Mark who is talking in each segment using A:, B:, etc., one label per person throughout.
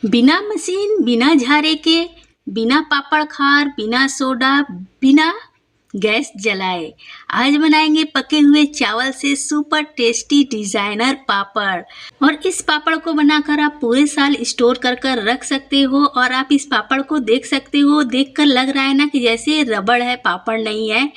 A: बिना मशीन, बिना झारे के, बिना पापड़ खार, बिना सोडा, बिना गैस जलाए आज बनाएंगे पके हुए चावल से सुपर टेस्टी डिजाइनर पापड़। और इस पापड़ को बनाकर आप पूरे साल स्टोर कर कर रख सकते हो। और आप इस पापड़ को देख सकते हो, देखकर लग रहा है ना कि जैसे रबड़ है, पापड़ नहीं है।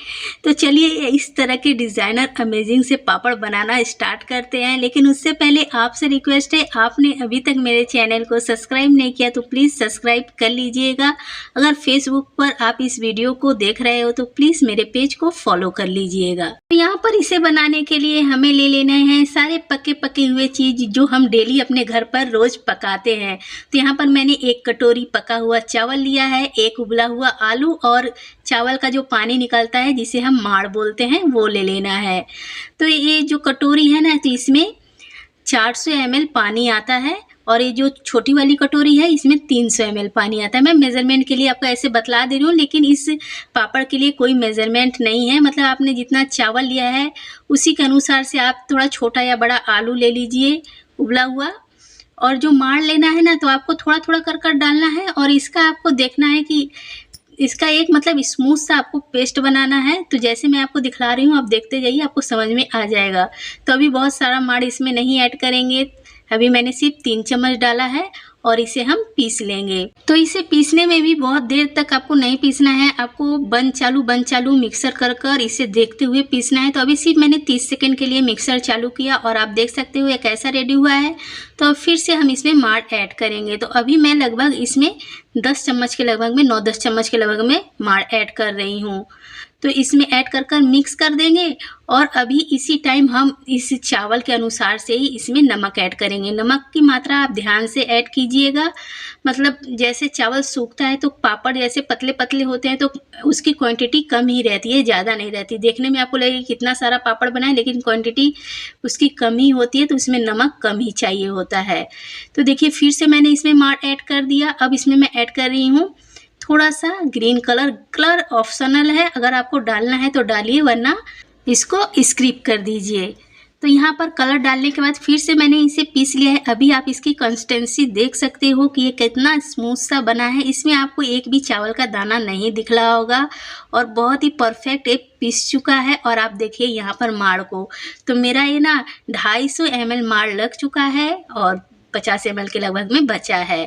A: तो चलिए इस तरह के डिजाइनर अमेजिंग से पापड़ बनाना स्टार्ट करते हैं। लेकिन उससे पहले आपसे रिक्वेस्ट है, आपने अभी तक मेरे चैनल को सब्सक्राइब नहीं किया तो प्लीज़ सब्सक्राइब कर लीजिएगा। अगर फेसबुक पर आप इस वीडियो को देख रहे हो तो प्लीज़ मेरे पेज को फॉलो कर लीजिएगा। तो यहाँ पर इसे बनाने के लिए हमें ले लेने हैं सारे पके हुए चीज़ जो हम डेली अपने घर पर रोज़ पकाते हैं। तो यहाँ पर मैंने एक कटोरी पका हुआ चावल लिया है, एक उबला हुआ आलू और चावल का जो पानी निकलता है जिसे हम माड़ बोलते हैं वो ले लेना है। तो ये जो कटोरी है ना, तो इसमें 400 ml पानी आता है और ये जो छोटी वाली कटोरी है इसमें 300 ml पानी आता है। मैं मेज़रमेंट के लिए आपको ऐसे बतला दे रही हूँ, लेकिन इस पापड़ के लिए कोई मेज़रमेंट नहीं है। मतलब आपने जितना चावल लिया है उसी के अनुसार से आप थोड़ा छोटा या बड़ा आलू ले लीजिए उबला हुआ। और जो माड़ लेना है ना, तो आपको थोड़ा थोड़ा कर कर डालना है और इसका आपको देखना है कि इसका एक मतलब स्मूथ सा आपको पेस्ट बनाना है। तो जैसे मैं आपको दिखला रही हूँ आप देखते जाइए, आपको समझ में आ जाएगा। तो अभी बहुत सारा माड़ इसमें नहीं ऐड करेंगे, अभी मैंने सिर्फ 3 चम्मच डाला है और इसे हम पीस लेंगे। तो इसे पीसने में भी बहुत देर तक आपको नहीं पीसना है, आपको बंद चालू मिक्सर कर कर इसे देखते हुए पीसना है। तो अभी सिर्फ मैंने 30 सेकंड के लिए मिक्सर चालू किया और आप देख सकते हो ये कैसा रेडी हुआ है। तो अब फिर से हम इसमें माड़ ऐड करेंगे। तो अभी मैं लगभग इसमें 10 चम्मच के लगभग में 9-10 चम्मच के लगभग में माड़ ऐड कर रही हूँ। तो इसमें ऐड कर कर मिक्स कर देंगे। और अभी इसी टाइम हम इस चावल के अनुसार से ही इसमें नमक ऐड करेंगे। नमक की मात्रा आप ध्यान से ऐड कीजिएगा। मतलब जैसे चावल सूखता है तो पापड़ जैसे पतले पतले होते हैं तो उसकी क्वांटिटी कम ही रहती है, ज़्यादा नहीं रहती। देखने में आपको लगेगा कितना सारा पापड़ बना है, लेकिन क्वांटिटी उसकी कम ही होती है, तो इसमें नमक कम ही चाहिए होता है। तो देखिए फिर से मैंने इसमें माड़ ऐड कर दिया। अब इसमें मैं ऐड कर रही हूँ थोड़ा सा ग्रीन कलर ऑप्शनल है, अगर आपको डालना है तो डालिए वरना इसको स्किप कर दीजिए। तो यहाँ पर कलर डालने के बाद फिर से मैंने इसे पीस लिया है। अभी आप इसकी कंसिस्टेंसी देख सकते हो कि ये कितना स्मूथ सा बना है। इसमें आपको एक भी चावल का दाना नहीं दिख रहा होगा और बहुत ही परफेक्ट एक पीस चुका है। और आप देखिए यहाँ पर माड़ को, तो मेरा ये ना 250 ml माड़ लग चुका है और 50 ml के लगभग में बचा है।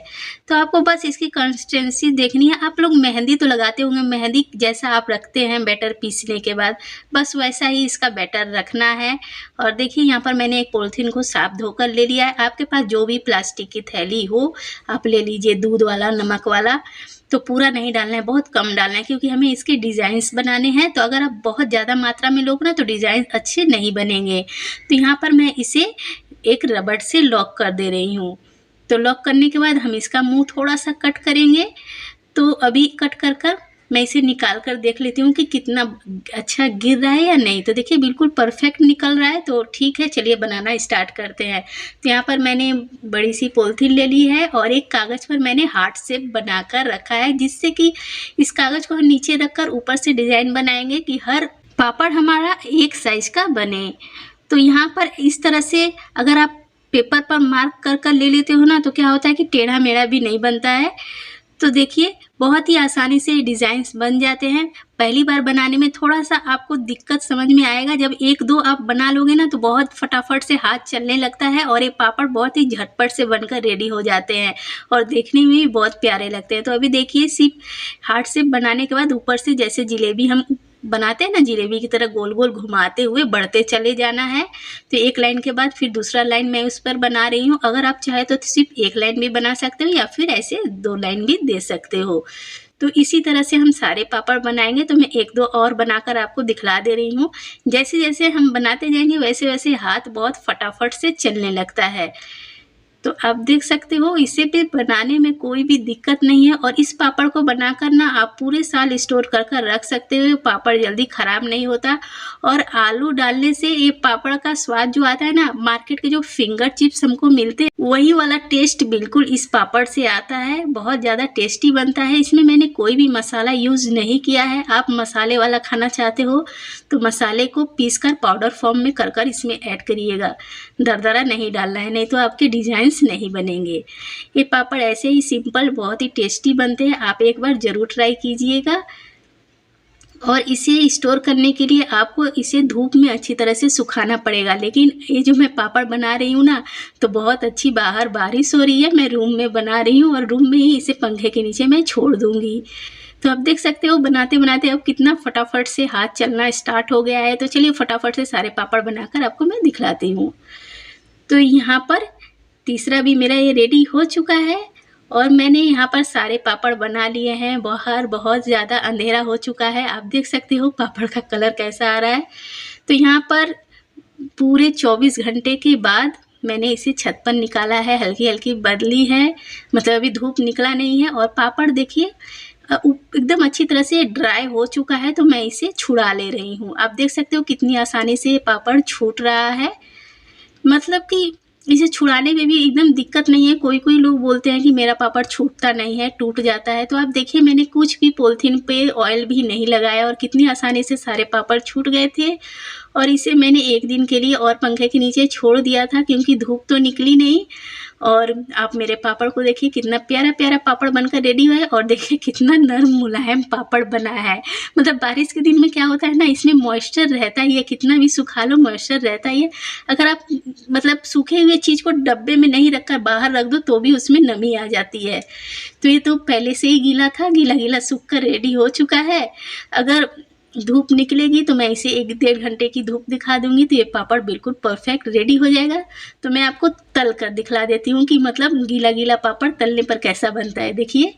A: तो आपको बस इसकी कंसिस्टेंसी देखनी है। आप लोग मेहंदी तो लगाते होंगे, मेहंदी जैसा आप रखते हैं बैटर पीसने के बाद, बस वैसा ही इसका बैटर रखना है। और देखिए यहाँ पर मैंने एक पॉलीथीन को साफ धोकर ले लिया है। आपके पास जो भी प्लास्टिक की थैली हो आप ले लीजिए, दूध वाला, नमक वाला। तो पूरा नहीं डालना है, बहुत कम डालना है, क्योंकि हमें इसके डिज़ाइंस बनाने हैं। तो अगर आप बहुत ज़्यादा मात्रा में लोगे ना तो डिज़ाइन अच्छे नहीं बनेंगे। तो यहाँ पर मैं इसे एक रबड़ से लॉक कर दे रही हूँ। तो लॉक करने के बाद हम इसका मुंह थोड़ा सा कट करेंगे। तो अभी कट कर कर मैं इसे निकाल कर देख लेती हूँ कि कितना अच्छा गिर रहा है या नहीं। तो देखिए बिल्कुल परफेक्ट निकल रहा है, तो ठीक है, चलिए बनाना स्टार्ट करते हैं। तो यहाँ पर मैंने बड़ी सी पॉलीथीन ले ली है और एक कागज़ पर मैंने हार्ट शेप बनाकर रखा है, जिससे कि इस कागज़ को हम नीचे रखकर ऊपर से डिज़ाइन बनाएंगे कि हर पापड़ हमारा एक साइज का बने। तो यहाँ पर इस तरह से अगर आप पेपर पर मार्क कर कर ले लेते हो ना, तो क्या होता है कि टेढ़ा मेढ़ा भी नहीं बनता है। तो देखिए बहुत ही आसानी से डिज़ाइंस बन जाते हैं। पहली बार बनाने में थोड़ा सा आपको दिक्कत समझ में आएगा, जब 1-2 आप बना लोगे ना तो बहुत फटाफट से हाथ चलने लगता है और ये पापड़ बहुत ही झटपट से बनकर रेडी हो जाते हैं और देखने में भी बहुत प्यारे लगते हैं। तो अभी देखिए सिर्फ हार्ट शेप बनाने के बाद ऊपर से जैसे जिलेबी हम बनाते हैं ना, जिलेबी की तरह गोल गोल घुमाते हुए बढ़ते चले जाना है। तो एक लाइन के बाद फिर दूसरा लाइन मैं उस पर बना रही हूँ। अगर आप चाहे तो सिर्फ एक लाइन भी बना सकते हो या फिर ऐसे 2 लाइन भी दे सकते हो। तो इसी तरह से हम सारे पापड़ बनाएंगे। तो मैं 1-2 और बनाकर आपको दिखला दे रही हूँ। जैसे जैसे हम बनाते जाएंगे वैसे वैसे हाथ बहुत फटाफट से चलने लगता है। तो आप देख सकते हो इसे भी बनाने में कोई भी दिक्कत नहीं है। और इस पापड़ को बनाकर ना आप पूरे साल स्टोर कर कर रख सकते हो, पापड़ जल्दी ख़राब नहीं होता। और आलू डालने से ये पापड़ का स्वाद जो आता है ना, मार्केट के जो फिंगर चिप्स हमको मिलते हैं वही वाला टेस्ट बिल्कुल इस पापड़ से आता है। बहुत ज़्यादा टेस्टी बनता है। इसमें मैंने कोई भी मसाला यूज़ नहीं किया है। आप मसाले वाला खाना चाहते हो तो मसाले को पीस कर पाउडर फॉर्म में कर कर इसमें ऐड करिएगा, दरदरा नहीं डालना है, नहीं तो आपके डिज़ाइन क्रंच नहीं बनेंगे। ये पापड़ ऐसे ही सिंपल बहुत ही टेस्टी बनते हैं, आप एक बार ज़रूर ट्राई कीजिएगा। और इसे स्टोर करने के लिए आपको इसे धूप में अच्छी तरह से सुखाना पड़ेगा। लेकिन ये जो मैं पापड़ बना रही हूँ ना, तो बहुत अच्छी बाहर बारिश हो रही है, मैं रूम में बना रही हूँ और रूम में ही इसे पंखे के नीचे मैं छोड़ दूँगी। तो आप देख सकते हो बनाते बनाते अब कितना फटाफट से हाथ चलना स्टार्ट हो गया है। तो चलिए फटाफट से सारे पापड़ बनाकर आपको मैं दिखलाती हूँ। तो यहाँ पर तीसरा भी मेरा ये रेडी हो चुका है और मैंने यहाँ पर सारे पापड़ बना लिए हैं। बाहर बहुत ज़्यादा अंधेरा हो चुका है, आप देख सकते हो पापड़ का कलर कैसा आ रहा है। तो यहाँ पर पूरे 24 घंटे के बाद मैंने इसे छत पर निकाला है, हल्की हल्की बदली है, मतलब अभी धूप निकला नहीं है। और पापड़ देखिए एकदम अच्छी तरह से ड्राई हो चुका है, तो मैं इसे छुड़ा ले रही हूँ। आप देख सकते हो कितनी आसानी से ये पापड़ छूट रहा है, मतलब कि इसे छुड़ाने में भी एकदम दिक्कत नहीं है। कोई कोई लोग बोलते हैं कि मेरा पापड़ छूटता नहीं है, टूट जाता है। तो आप देखिए मैंने कुछ भी पॉलीथीन पे ऑयल भी नहीं लगाया और कितनी आसानी से सारे पापड़ छूट गए थे। और इसे मैंने एक दिन के लिए और पंखे के नीचे छोड़ दिया था, क्योंकि धूप तो निकली नहीं। और आप मेरे पापड़ को देखिए कितना प्यारा प्यारा पापड़ बनकर रेडी हुआ है और देखिए कितना नरम मुलायम पापड़ बना है। मतलब बारिश के दिन में क्या होता है ना, इसमें मॉइस्चर रहता ही है, कितना भी सुखा लो मॉइस्चर रहता ही है। अगर आप मतलब सूखे हुए चीज़ को डब्बे में नहीं रखकर बाहर रख दो तो भी उसमें नमी आ जाती है। तो ये तो पहले से ही गीला था, गीला गीला सूख कर रेडी हो चुका है। अगर धूप निकलेगी तो मैं इसे 1-1.5 घंटे की धूप दिखा दूंगी, तो ये पापड़ बिल्कुल परफेक्ट रेडी हो जाएगा। तो मैं आपको तल कर दिखला देती हूँ कि मतलब गीला गीला पापड़ तलने पर कैसा बनता है। देखिए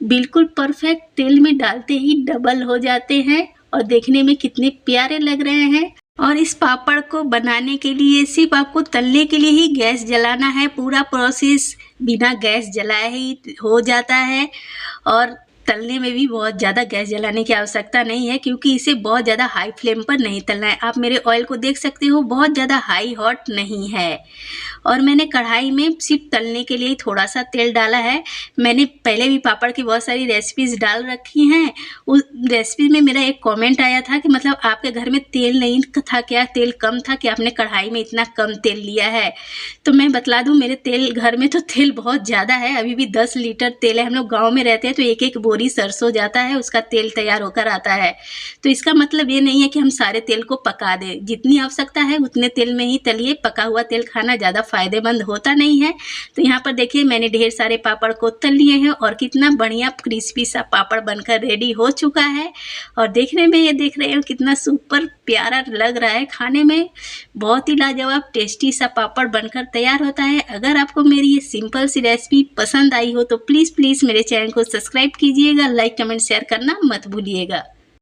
A: बिल्कुल परफेक्ट, तेल में डालते ही डबल हो जाते हैं और देखने में कितने प्यारे लग रहे हैं। और इस पापड़ को बनाने के लिए सिर्फ आपको तलने के लिए ही गैस जलाना है। पूरा प्रोसेस बिना गैस जलाए ही हो जाता है और तलने में भी बहुत ज़्यादा गैस जलाने की आवश्यकता नहीं है, क्योंकि इसे बहुत ज़्यादा हाई फ्लेम पर नहीं तलना है। आप मेरे ऑयल को देख सकते हो, बहुत ज़्यादा हाई हॉट नहीं है। और मैंने कढ़ाई में सिर्फ तलने के लिए थोड़ा सा तेल डाला है। मैंने पहले भी पापड़ की बहुत सारी रेसिपीज़ डाल रखी हैं। उस रेसिपी में मेरा एक कमेंट आया था कि मतलब आपके घर में तेल नहीं था क्या, तेल कम था कि आपने कढ़ाई में इतना कम तेल लिया है। तो मैं बतला दूँ, मेरे तेल घर में तो तेल बहुत ज़्यादा है, अभी भी 10 लीटर तेल है। हम लोग गाँव में रहते हैं तो एक एक बोरी सरसों जाता है, उसका तेल तैयार होकर आता है। तो इसका मतलब ये नहीं है कि हम सारे तेल को पका दें, जितनी आवश्यकता है उतने तेल में ही तलिए। पका हुआ तेल खाना ज़्यादा फायदेमंद होता नहीं है। तो यहाँ पर देखिए मैंने ढेर सारे पापड़ को तल लिए हैं और कितना बढ़िया क्रिस्पी सा पापड़ बनकर रेडी हो चुका है। और देखने में ये देख रहे हो कितना सुपर प्यारा लग रहा है, खाने में बहुत ही लाजवाब टेस्टी सा पापड़ बनकर तैयार होता है। अगर आपको मेरी ये सिंपल सी रेसिपी पसंद आई हो तो प्लीज़ मेरे चैनल को सब्सक्राइब कीजिएगा, लाइक कमेंट शेयर करना मत भूलिएगा।